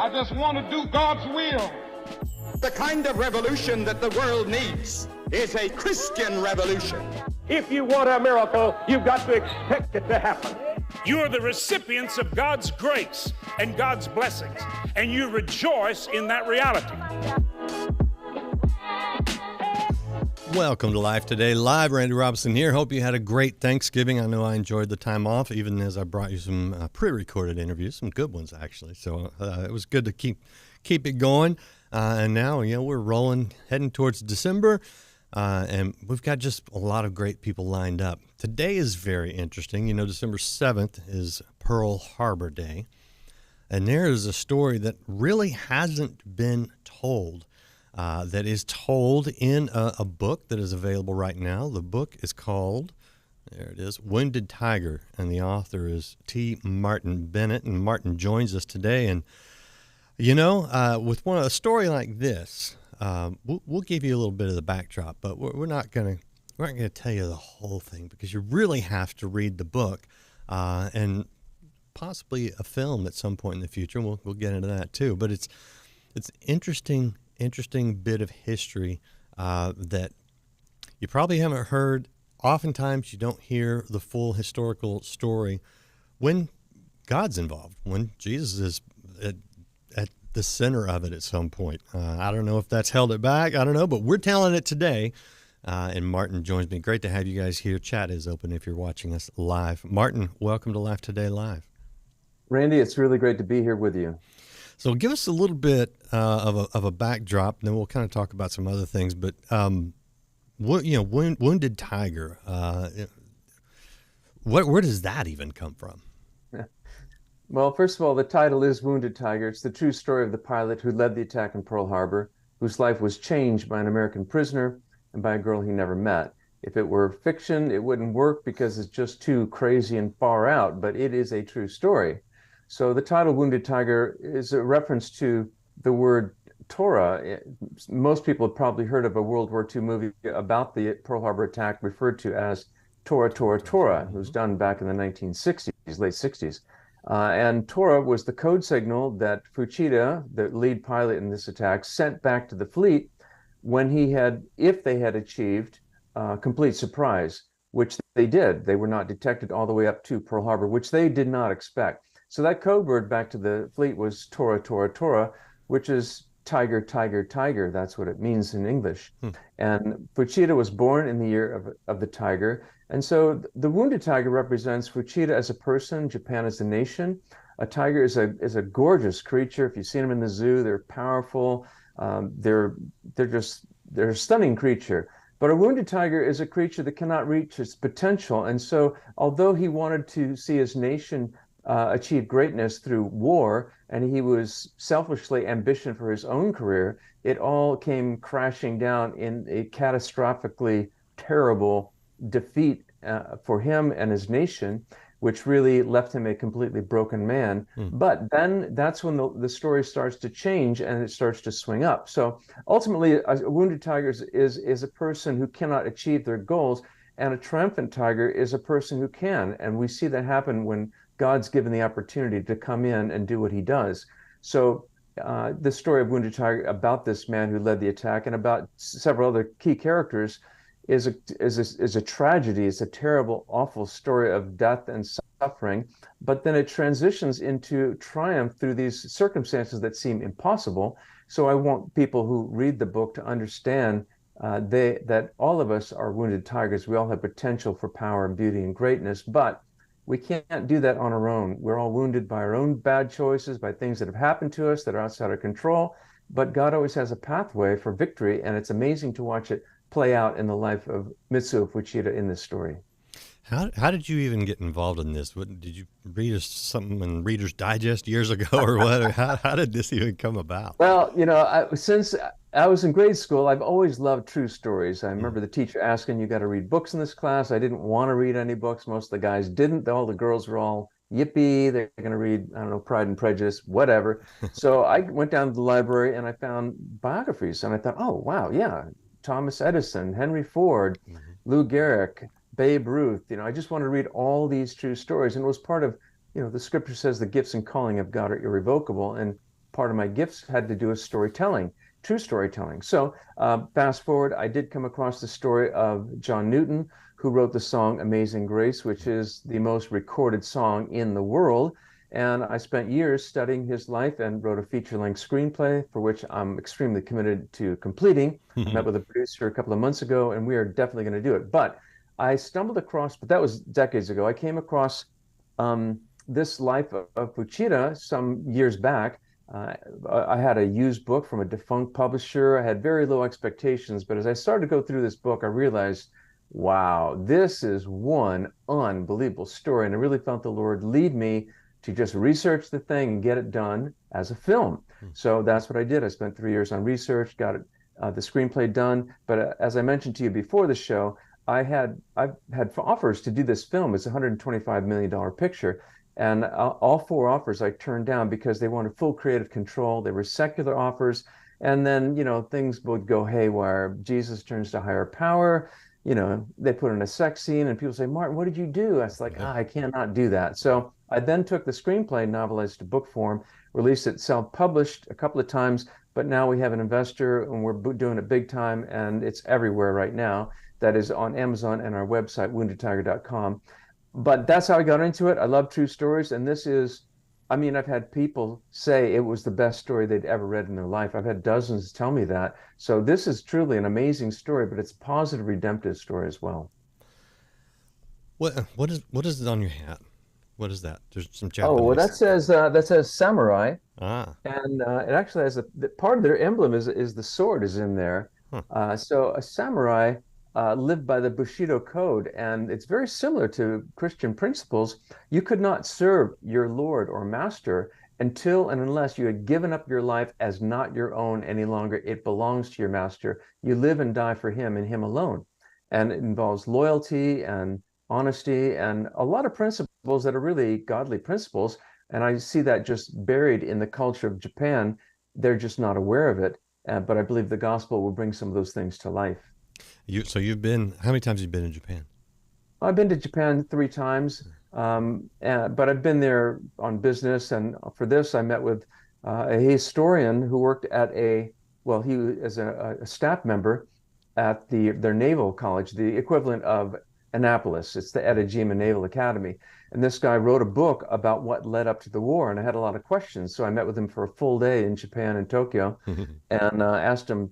I just want to do God's will. The kind of revolution that the world needs is a Christian revolution. If you want a miracle, you've got to expect it to happen. You are the recipients of God's grace and God's blessings, and you rejoice in that reality. Welcome to Life Today Live. Randy Robinson here. Hope you had a great Thanksgiving. I know I enjoyed the time off, even as I brought you some pre-recorded interviews, some good ones actually. So it was good to keep it going. And now, we're rolling, heading towards December, and we've got just a lot of great people lined up. Today is very interesting. December 7th is Pearl Harbor Day, and there is a story that really hasn't been told. That is told in a book that is available right now. The book is called, there it is, Wounded Tiger, and the author is T. Martin Bennett, and Martin joins us today. And, with a story like this, we'll give you a little bit of the backdrop, but we're not going to tell you the whole thing because you really have to read the book and possibly a film at some point in the future. We'll get into that too, but it's interesting bit of history that you probably haven't heard. Oftentimes you don't hear the full historical story when God's involved, when Jesus is at the center of it at some point. I don't know if that's held it back. I don't know, but we're telling it today. And Martin joins me. Great to have you guys here. Chat is open if you're watching us live. Martin, welcome to Life Today Live. Randy, it's really great to be here with you. So give us a little bit of a backdrop, and then we'll kind of talk about some other things. But Wounded Tiger, where does that even come from? Well, first of all, the title is Wounded Tiger. It's the true story of the pilot who led the attack in Pearl Harbor, whose life was changed by an American prisoner and by a girl he never met. If it were fiction, it wouldn't work because it's just too crazy and far out, but it is a true story. So the title Wounded Tiger is a reference to the word Torah. Most people have probably heard of a World War II movie about the Pearl Harbor attack referred to as Torah, Torah, Torah. It was done back in the 1960s, late 60s. And Torah was the code signal that Fuchida, the lead pilot in this attack, sent back to the fleet if they had achieved complete surprise, which they did. They were not detected all the way up to Pearl Harbor, which they did not expect. So that code word back to the fleet was Torah, Torah, Torah, which is tiger, tiger, tiger. That's what it means in English. And Fuchida was born in the year of the tiger. And so the Wounded Tiger represents Fuchida as a person, Japan as a nation. A tiger is a gorgeous creature. If you've seen them in the zoo, they're powerful. They're a stunning creature. But a wounded tiger is a creature that cannot reach its potential. And so although he wanted to see his nation achieve greatness through war, and he was selfishly ambitious for his own career, it all came crashing down in a catastrophically terrible defeat for him and his nation, which really left him a completely broken man. But then that's when the story starts to change and it starts to swing up. So ultimately, a wounded tiger is a person who cannot achieve their goals, and a triumphant tiger is a person who can. And we see that happen when God's given the opportunity to come in and do what he does. So the story of Wounded Tiger, about this man who led the attack and about several other key characters, is a tragedy. It's a terrible, awful story of death and suffering, but then it transitions into triumph through these circumstances that seem impossible. So I want people who read the book to understand that all of us are wounded tigers. We all have potential for power and beauty and greatness, but we can't do that on our own. We're all wounded by our own bad choices, by things that have happened to us that are outside our control, but God always has a pathway for victory, and it's amazing to watch it play out in the life of Mitsuo Fuchida in this story. How did you even get involved in this? Did you read something in Reader's Digest years ago, or what? How did this even come about? Well, since I was in grade school, I've always loved true stories. I remember the teacher asking, you got to read books in this class. I didn't want to read any books. Most of the guys didn't. All the girls were all yippee, they're going to read, I don't know, Pride and Prejudice, whatever. So I went down to the library and I found biographies, and I thought, oh, wow, yeah, Thomas Edison, Henry Ford, Lou Gehrig, Babe Ruth. I just wanted to read all these true stories. And it was part of, the scripture says the gifts and calling of God are irrevocable. And part of my gifts had to do with storytelling, true storytelling. So fast forward, I did come across the story of John Newton, who wrote the song Amazing Grace, which is the most recorded song in the world. And I spent years studying his life and wrote a feature-length screenplay for which I'm extremely committed to completing. I met with a producer a couple of months ago, and we are definitely going to do it. But I stumbled across, but that was decades ago, I came across this life of Fuchida some years back. I had a used book from a defunct publisher. I had very low expectations, but as I started to go through this book, I realized, wow, this is one unbelievable story. And I really felt the Lord lead me to just research the thing and get it done as a film. So that's what I did. I spent 3 years on research, got it, the screenplay done. But as I mentioned to you before the show, I've had offers to do this film. It's a $125 million picture. And all 4 offers I turned down because they wanted full creative control. They were secular offers. And then, things would go haywire. Jesus turns to higher power. They put in a sex scene and people say, Martin, what did you do? I was like, I cannot do that. So I then took the screenplay, novelized to book form, released it self-published a couple of times, but now we have an investor and we're doing it big time, and it's everywhere right now. That is on Amazon and our website, woundedtiger.com. But that's how I got into it. I love true stories, and this is, I've had people say it was the best story they'd ever read in their life. I've had dozens tell me that. So this is truly an amazing story, but it's a positive, redemptive story as well. What is it on your hat? What is that? There's some Japanese. Oh, well, that says samurai. And it actually has part of their emblem is the sword is in there. So a samurai lived by the Bushido code, and it's very similar to Christian principles. You could not serve your lord or master until and unless you had given up your life as not your own any longer. It belongs to your master. You live and die for him and him alone. And it involves loyalty and honesty and a lot of principles that are really godly principles. And I see that just buried in the culture of Japan. They're just not aware of it. But I believe the gospel will bring some of those things to life. So you've been, how many times have you been in Japan? I've been to Japan 3 times, but I've been there on business. And for this, I met with a historian who worked at he was a staff member at their naval college, the equivalent of Annapolis. It's the Etajima Naval Academy. And this guy wrote a book about what led up to the war, and I had a lot of questions. So I met with him for a full day in Japan and Tokyo and asked him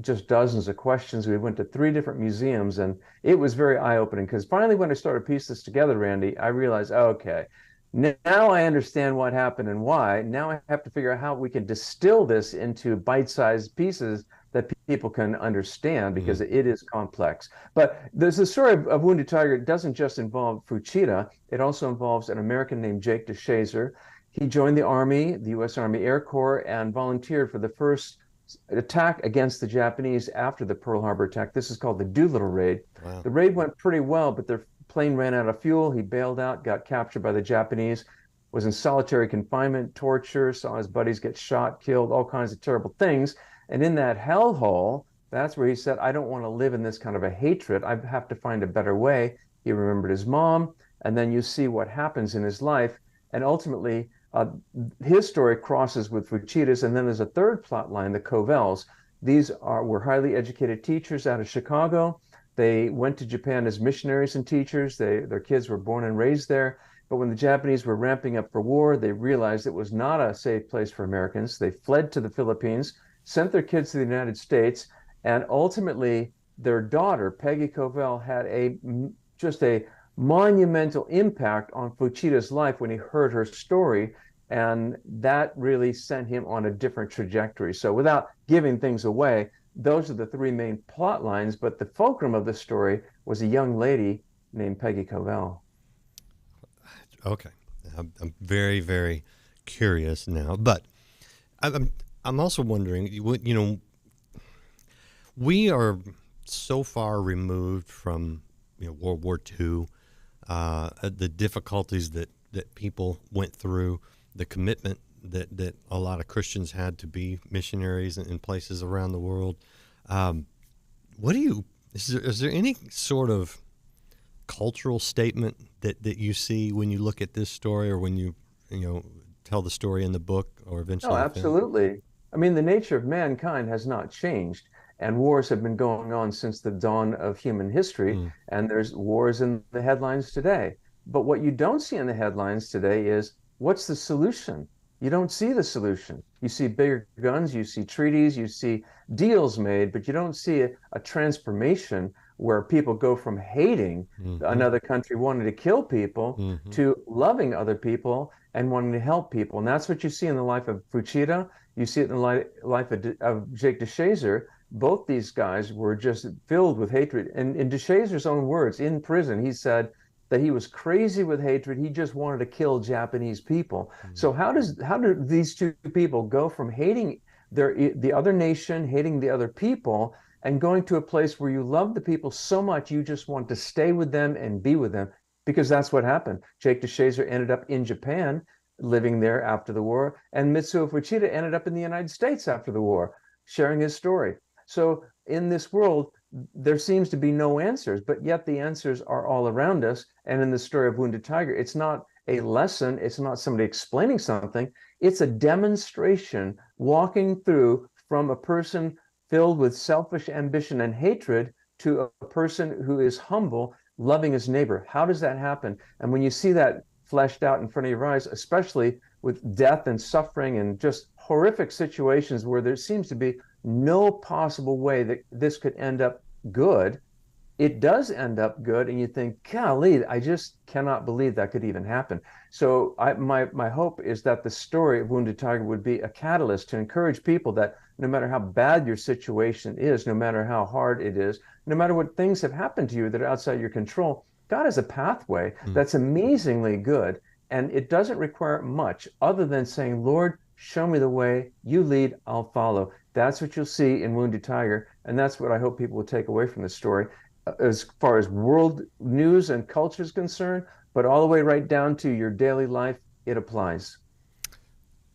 just dozens of questions. We went to 3 different museums, and it was very eye-opening because finally when I started to piece this together, Randy, I realized, okay, now I understand what happened and why. Now I have to figure out how we can distill this into bite-sized pieces that people can understand, because it is complex. But there's the story of Wounded Tiger. It doesn't just involve Fuchida. It also involves an American named Jake DeShazer. He joined the Army, the U.S. Army Air Corps, and volunteered for the first attack against the Japanese after the Pearl Harbor attack. This is called the Doolittle Raid. Wow. The raid went pretty well, but their plane ran out of fuel. He bailed out, got captured by the Japanese, was in solitary confinement, torture, saw his buddies get shot, killed, all kinds of terrible things. And in that hellhole, that's where he said, I don't want to live in this kind of a hatred. I have to find a better way. He remembered his mom, and then you see what happens in his life. And ultimately, his story crosses with Fuchida's, and then there's a third plot line, the Covels. These were highly educated teachers out of Chicago. They went to Japan as missionaries and teachers. Their kids were born and raised there. But when the Japanese were ramping up for war, they realized it was not a safe place for Americans. They fled to the Philippines, sent their kids to the United States, and ultimately their daughter, Peggy Covell, had just a monumental impact on Fuchida's life when he heard her story, and that really sent him on a different trajectory. So without giving things away, those are the 3 main plot lines, but the fulcrum of the story was a young lady named Peggy Covell. Okay. I'm very, very curious now, but I'm also wondering, we are so far removed from World War II, the difficulties that people went through, the commitment that a lot of Christians had to be missionaries in places around the world. Is there any sort of cultural statement that you see when you look at this story, or when you tell the story in the book or eventually No, in the film. absolutely. I mean, the nature of mankind has not changed, and wars have been going on since the dawn of human history, Mm. and there's wars in the headlines today. But what you don't see in the headlines today is what's the solution? You don't see the solution. You see bigger guns, you see treaties, you see deals made, but you don't see a transformation where people go from hating another country, wanting to kill people, to loving other people and wanting to help people. And that's what you see in the life of Fuchida. You see it in the life of Jake DeShazer. Both these guys were just filled with hatred. And in DeShazer's own words, in prison, he said that he was crazy with hatred. He just wanted to kill Japanese people. So how do these two people go from hating the other nation, hating the other people, and going to a place where you love the people so much you just want to stay with them and be with them? Because that's what happened. Jake DeShazer ended up in Japan, living there after the war, and Mitsuo Fuchida ended up in the United States after the war, sharing his story. So in this world, there seems to be no answers, but yet the answers are all around us. And in the story of Wounded Tiger, it's not a lesson, it's not somebody explaining something, it's a demonstration walking through from a person filled with selfish ambition and hatred to a person who is humble, loving his neighbor. How does that happen? And when you see that fleshed out in front of your eyes, especially with death and suffering and just horrific situations where there seems to be no possible way that this could end up good, it does end up good, and you think, golly, I just cannot believe that could even happen. So my hope is that the story of Wounded Tiger would be a catalyst to encourage people that no matter how bad your situation is, no matter how hard it is, no matter what things have happened to you that are outside your control, God has a pathway that's amazingly good, and it doesn't require much other than saying, Lord, show me the way, you lead, I'll follow. That's what you'll see in Wounded Tiger, and that's what I hope people will take away from the story as far as world news and culture is concerned, but all the way right down to your daily life, it applies.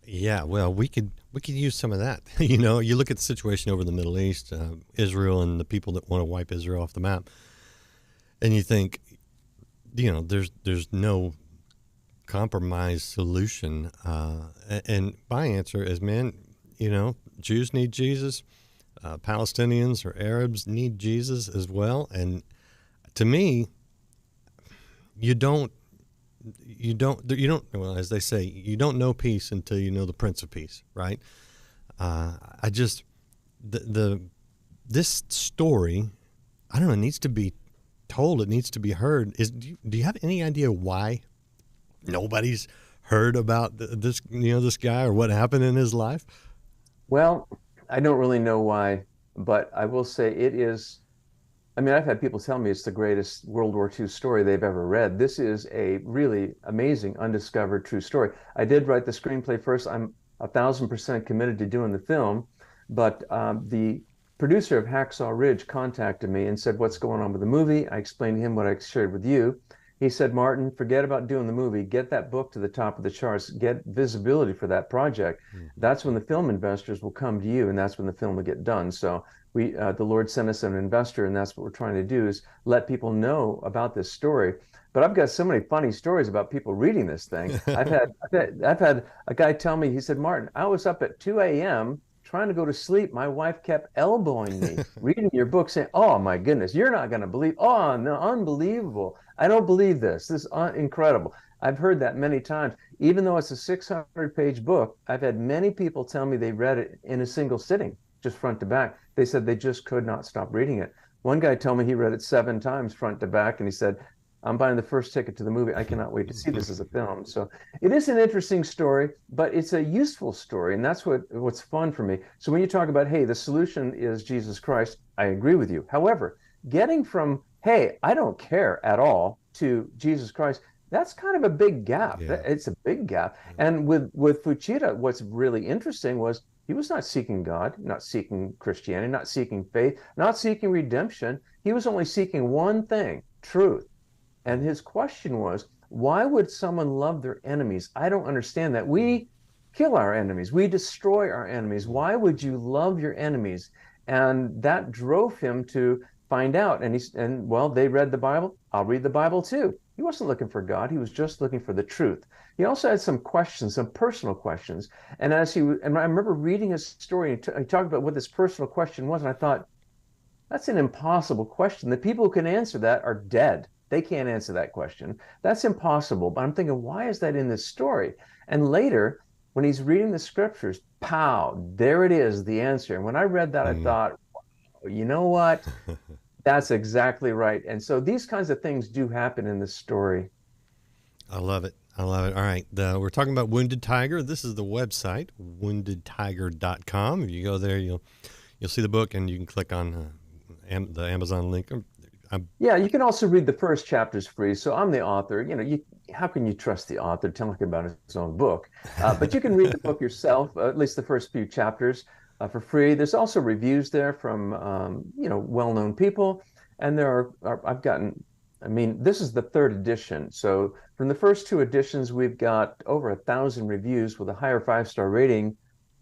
Yeah, well, we could use some of that. You know, you look at the situation over the Middle East, Israel, and the people that want to wipe Israel off the map, and you think, you know, there's no compromise solution. And my answer is, man, you know, Jews need Jesus. Palestinians or Arabs need Jesus as well. And to me, you don't, well, as they say, you don't know peace until you know the Prince of Peace, right? This story, I don't know, it needs to be told. It needs to be heard. Do you have any idea why nobody's heard about this, you know, this guy or what happened in his life? Well, I don't really know why, but I will say it is. I mean, I've had people tell me it's the greatest World War II story they've ever read. This is a really amazing, undiscovered true story. I did write the screenplay first. I'm 1,000% committed to doing the film, but the producer of Hacksaw Ridge contacted me and said, what's going on with the movie? I explained to him what I shared with you. He said, Martin, forget about doing the movie. Get that book to the top of the charts. Get visibility for that project. That's when the film investors will come to you, and that's when the film will get done. So the Lord sent us an investor, and that's what we're trying to do, is let people know about this story. But I've got so many funny stories about people reading this thing. I've had a guy tell me, he said, Martin, I was up at 2 a.m. trying to go to sleep. My wife kept elbowing me, reading your book, saying, oh my goodness, you're not going to believe. Oh, no, unbelievable. I don't believe this. This is incredible. I've heard that many times. Even though it's a 600-page book, I've had many people tell me they read it in a single sitting, just front to back. They said they just could not stop reading it. One guy told me he read it 7 times front to back, and he said, I'm buying the first ticket to the movie. I cannot wait to see this as a film. So it is an interesting story, but it's a useful story, and that's what's fun for me. So when you talk about, hey, the solution is Jesus Christ, I agree with you. However, getting from, hey, I don't care at all, to Jesus Christ, that's kind of a big gap. Yeah. It's a big gap. And with Fuchida, what's really interesting was he was not seeking God, not seeking Christianity, not seeking faith, not seeking redemption. He was only seeking one thing, truth. And his question was, why would someone love their enemies? I don't understand that. We kill our enemies. We destroy our enemies. Why would you love your enemies? And that drove him to find out. And well, they read the Bible. I'll read the Bible too. He wasn't looking for God. He was just looking for the truth. He also had some questions, some personal questions. And and I remember reading his story, and he talked about what this personal question was. And I thought, that's an impossible question. The people who can answer that are dead. They can't answer that question. That's impossible. But I'm thinking, why is that in this story? And later, when he's reading the scriptures, pow, there it is, the answer. And when I read that, I thought, wow, you know what? That's exactly right. And so these kinds of things do happen in this story. I love it. I love it. All right. We're talking about Wounded Tiger. This is the website, woundedtiger.com. If you go there, you'll see the book, and you can click on the Amazon link. Yeah, you can also read the first chapters free. So I'm the author. You know, how can you trust the author talking about his own book? But you can read the book yourself, at least the first few chapters, for free. There's also reviews there from well-known people, and this is the third edition. So from the first two editions, we've got over 1,000 reviews with a higher 5-star rating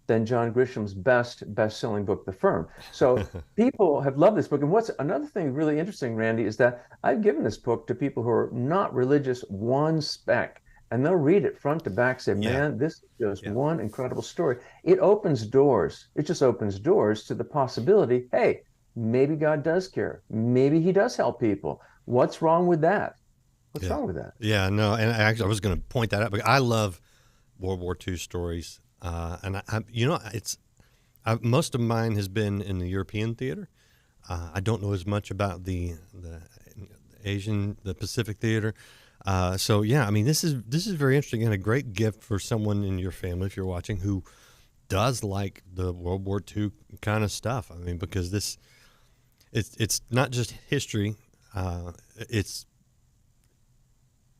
than John Grisham's best-selling book, The Firm. So people have loved this book. And what's another thing really interesting, Randy, is that I've given this book to people who are not religious one speck, and they'll read it front to back, say, man, this is just one incredible story. It opens doors. It just opens doors to the possibility, hey, maybe God does care. Maybe he does help people. What's wrong with that? What's wrong with that? Yeah, no, and actually I was going to point that out, but I love World War II stories. And most of mine has been in the European theater. I don't know as much about the Asian, the Pacific theater. So yeah, I mean, this is very interesting and a great gift for someone in your family, if you're watching, who does like the World War II kind of stuff. I mean, because it's not just history.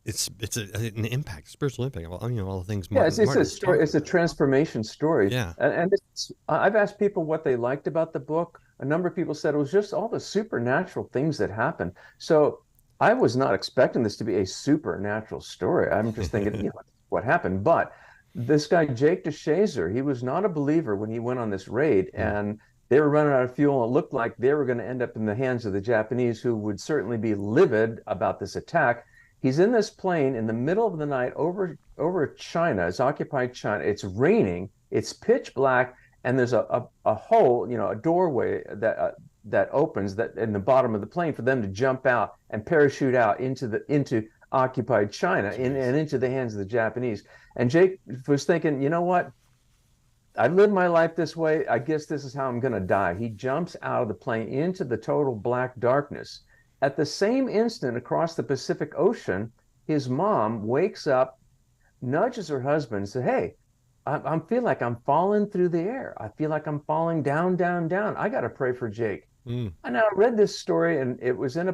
It's an impact, spiritual impact. All the things. Yeah, it's a story. It's a transformation story. Yeah, and I've asked people what they liked about the book. A number of people said it was just all the supernatural things that happened. So I was not expecting this to be a supernatural story. I'm just thinking, what happened? But this guy Jake DeShazer, he was not a believer when he went on this raid, and they were running out of fuel. And it looked like they were going to end up in the hands of the Japanese, who would certainly be livid about this attack. He's in this plane in the middle of the night over China. It's occupied China. It's raining. It's pitch black, and there's a hole, a doorway that opens that in the bottom of the plane for them to jump out and parachute out into occupied China and into the hands of the Japanese. And Jake was thinking, you know what? I've lived my life this way. I guess this is how I'm going to die. He jumps out of the plane into the total black darkness. At the same instant, across the Pacific Ocean, his mom wakes up, nudges her husband, and says, hey, I feel like I'm falling through the air. I feel like I'm falling down, down, down. I got to pray for Jake. And I read this story, and it was in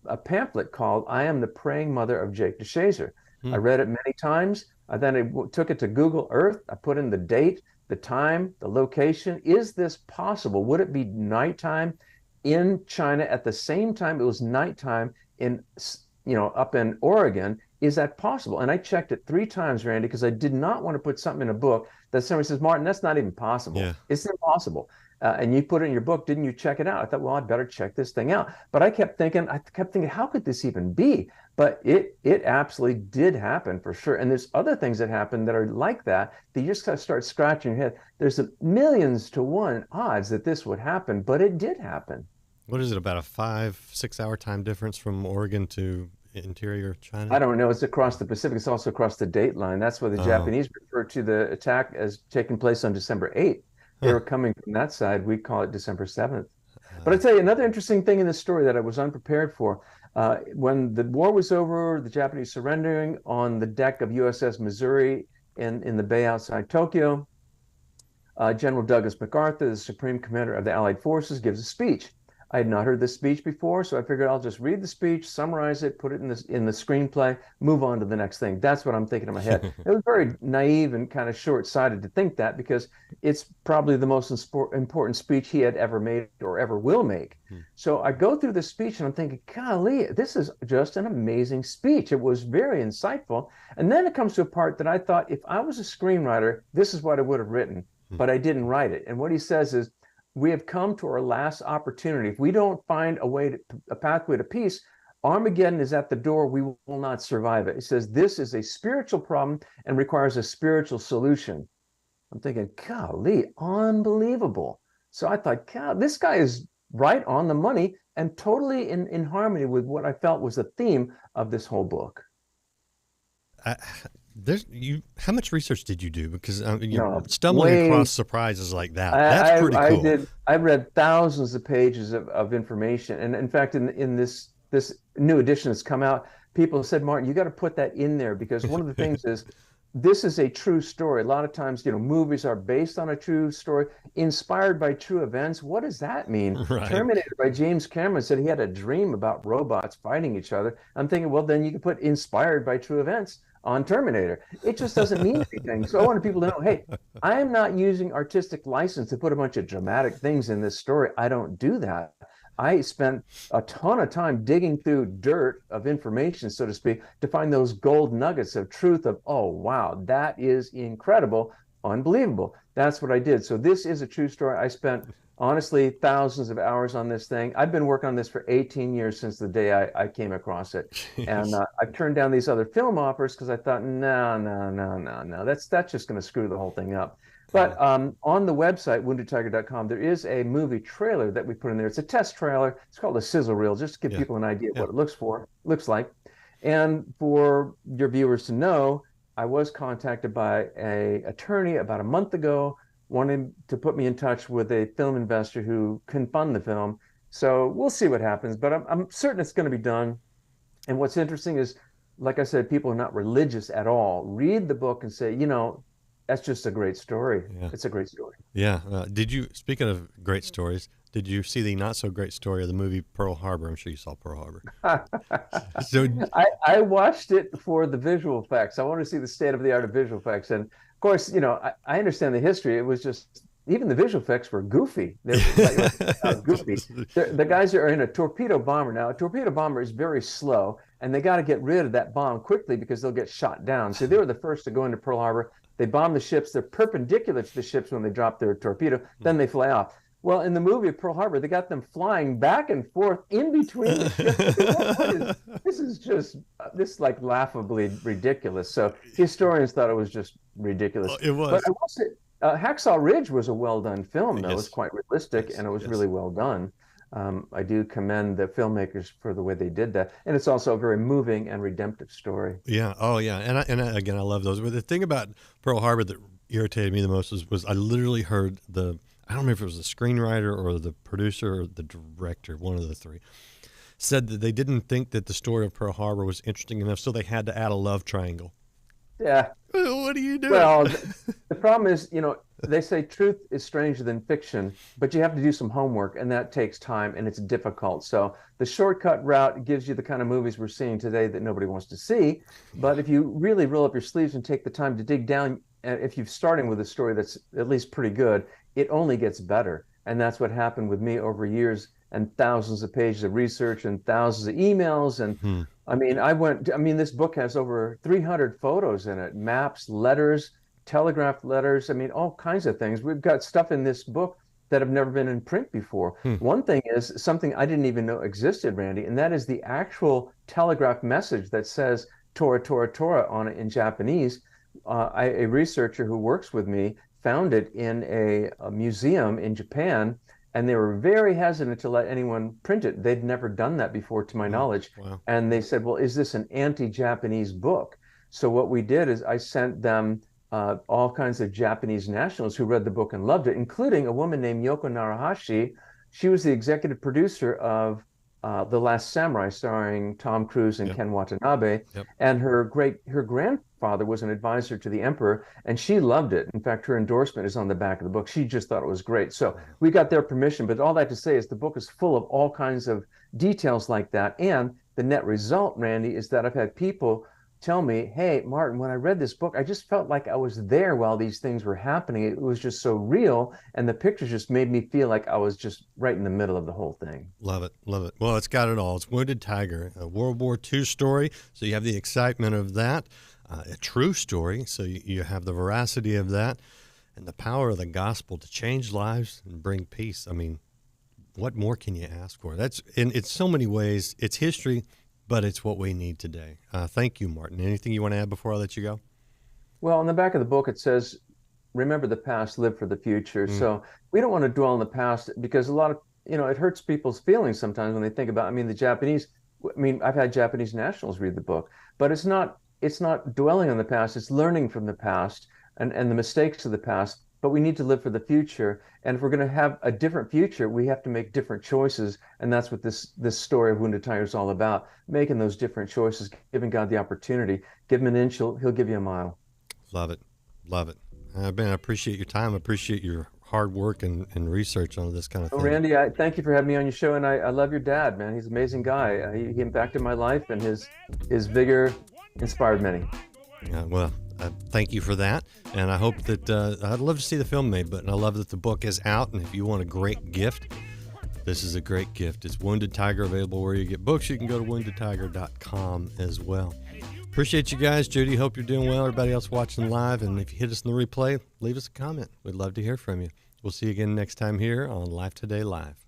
a pamphlet called I Am the Praying Mother of Jake DeShazer. I read it many times. Then I took it to Google Earth. I put in the date, the time, the location. Is this possible? Would it be nighttime in China at the same time it was nighttime up in Oregon? Is that possible? And I checked it 3 times, Randy, because I did not want to put something in a book that somebody says, Martin, that's not even possible. Yeah. It's impossible. And you put it in your book, didn't you check it out? I thought, well, I'd better check this thing out. But I kept thinking, how could this even be? But it absolutely did happen for sure. And there's other things that happen that are like that you just kind of start scratching your head. There's millions to 1 odds that this would happen, but it did happen. What is it, about a 5-6 hour time difference from Oregon to interior China? I don't know. It's across the Pacific. It's also across the date line. That's why the Japanese refer to the attack as taking place on December 8th. They were coming from that side. We call it December 7th. But I tell you, another interesting thing in this story that I was unprepared for, when the war was over, the Japanese surrendering on the deck of USS Missouri in the bay outside Tokyo, General Douglas MacArthur, the Supreme Commander of the Allied Forces, gives a speech. I had not heard this speech before, so I figured I'll just read the speech, summarize it, put it in the screenplay, move on to the next thing. That's what I'm thinking in my head. It was very naive and kind of short-sighted to think that, because it's probably the most important speech he had ever made or ever will make. So I go through the speech and I'm thinking, golly, this is just an amazing speech. It was very insightful. And then it comes to a part that I thought, if I was a screenwriter, this is what I would have written, but I didn't write it. And what he says is, we have come to our last opportunity. If we don't find a pathway to peace, Armageddon is at the door. We will not survive it. It says this is a spiritual problem and requires a spiritual solution. I'm thinking, golly, unbelievable. So I thought, God, this guy is right on the money and totally in harmony with what I felt was the theme of this whole book. How much research did you do? Because stumbling across surprises like that's pretty cool. I read thousands of pages of information. And in fact, in this new edition that's come out, people said, Martin, you got to put that in there, because one of the things is, this is a true story. A lot of times, movies are based on a true story, inspired by true events. What does that mean? Right. Terminator by James Cameron said he had a dream about robots fighting each other. I'm thinking, well, then you can put inspired by true events on Terminator. It just doesn't mean anything. So I wanted people to know, hey, I am not using artistic license to put a bunch of dramatic things in this story. I don't do that. I spent a ton of time digging through dirt of information, so to speak, to find those gold nuggets of truth of, oh, wow, that is incredible, unbelievable. That's what I did. So this is a true story. I spent, honestly, thousands of hours on this thing. I've been working on this for 18 years since the day I came across it. Jeez. And I turned down these other film offers because I thought, no, that's just going to screw the whole thing up. But on the website, woundedtiger.com, there is a movie trailer that we put in there. It's a test trailer. It's called a sizzle reel, just to give people an idea of what it looks like. And for your viewers to know, I was contacted by an attorney about a month ago, wanting to put me in touch with a film investor who can fund the film. So we'll see what happens, but I'm certain it's going to be done. And what's interesting is, like I said, people are not religious at all. Read the book and say, that's just a great story. Yeah. It's a great story. Yeah. Speaking of great stories, did you see the not so great story of the movie Pearl Harbor? I'm sure you saw Pearl Harbor. I watched it for the visual effects. I want to see the state of the art of visual effects. And of course, I understand the history. It was just, even the visual effects were goofy. They were goofy. The guys are in a torpedo bomber. Now, a torpedo bomber is very slow, and they got to get rid of that bomb quickly because they'll get shot down. So they were the first to go into Pearl Harbor. They bomb the ships. They're perpendicular to the ships when they drop their torpedo. Then they fly off. Well, in the movie of Pearl Harbor, they got them flying back and forth in between the ships. This is like laughably ridiculous. So historians thought it was just ridiculous. Well, it was. But I will say, Hacksaw Ridge was a well-done film, though. Yes. It was quite realistic, and it was really well done. I do commend the filmmakers for the way they did that. And it's also a very moving and redemptive story. Yeah. Oh, yeah. And again, I love those. But the thing about Pearl Harbor that irritated me the most was I literally heard I don't remember if it was the screenwriter or the producer or the director, one of the three, said that they didn't think that the story of Pearl Harbor was interesting enough, so they had to add a love triangle. Yeah. What do you do? Well, the problem is, they say truth is stranger than fiction, but you have to do some homework, and that takes time, and it's difficult. So the shortcut route gives you the kind of movies we're seeing today that nobody wants to see. But if you really roll up your sleeves and take the time to dig down, and if you're starting with a story that's at least pretty good, it only gets better. And that's what happened with me over years and thousands of pages of research and thousands of emails. And this book has over 300 photos in it, maps, letters, telegraphed letters. All kinds of things. We've got stuff in this book that have never been in print before. One thing is something I didn't even know existed, Randy, and that is the actual telegraph message that says Tora, Tora, Tora on it in Japanese. A researcher who works with me found it in a museum in Japan, and they were very hesitant to let anyone print it. They'd never done that before, to my knowledge. Wow. And they said, well, is this an anti-Japanese book? So what we did is I sent them all kinds of Japanese nationals who read the book and loved it, including a woman named Yoko Narahashi. She was the executive producer of The Last Samurai, starring Tom Cruise and Ken Watanabe. Yep. And her grandfather was an advisor to the emperor, and she loved it. In fact, her endorsement is on the back of the book. She just thought it was great. So we got their permission, but all that to say is the book is full of all kinds of details like that. And the net result, Randy, is that I've had people tell me, hey, Martin, when I read this book, I just felt like I was there while these things were happening. It was just so real, and the pictures just made me feel like I was just right in the middle of the whole thing. Love it, love it. Well, it's got it all. It's Wounded Tiger, a World War II story, so you have the excitement of that, a true story, so you have the veracity of that, and the power of the gospel to change lives and bring peace. What more can you ask for? That's in so many ways, it's history but it's what we need today. Thank you, Martin. Anything you want to add before I let you go? Well, on the back of the book, it says, remember the past, live for the future. So we don't want to dwell on the past because a lot of, it hurts people's feelings sometimes when they think about, I've had Japanese nationals read the book, but it's not dwelling on the past, it's learning from the past and the mistakes of the past. But we need to live for the future. And if we're going to have a different future, we have to make different choices. And that's what this story of Wounded Tiger is all about, making those different choices, giving God the opportunity. Give him an inch, he'll give you a mile. Love it. Love it. Ben, I appreciate your time. I appreciate your hard work and research on this kind of thing. Randy, I thank you for having me on your show. And I love your dad, man. He's an amazing guy. He impacted my life, and his vigor inspired many. Well, thank you for that. And I hope that I'd love to see the film made, but I love that the book is out. And if you want a great gift, this is a great gift. It's Wounded Tiger, available where you get books. You can go to woundedtiger.com as well. Appreciate you guys. Judy, hope you're doing well. Everybody else watching live. And if you hit us in the replay, leave us a comment. We'd love to hear from you. We'll see you again next time here on Life Today Live.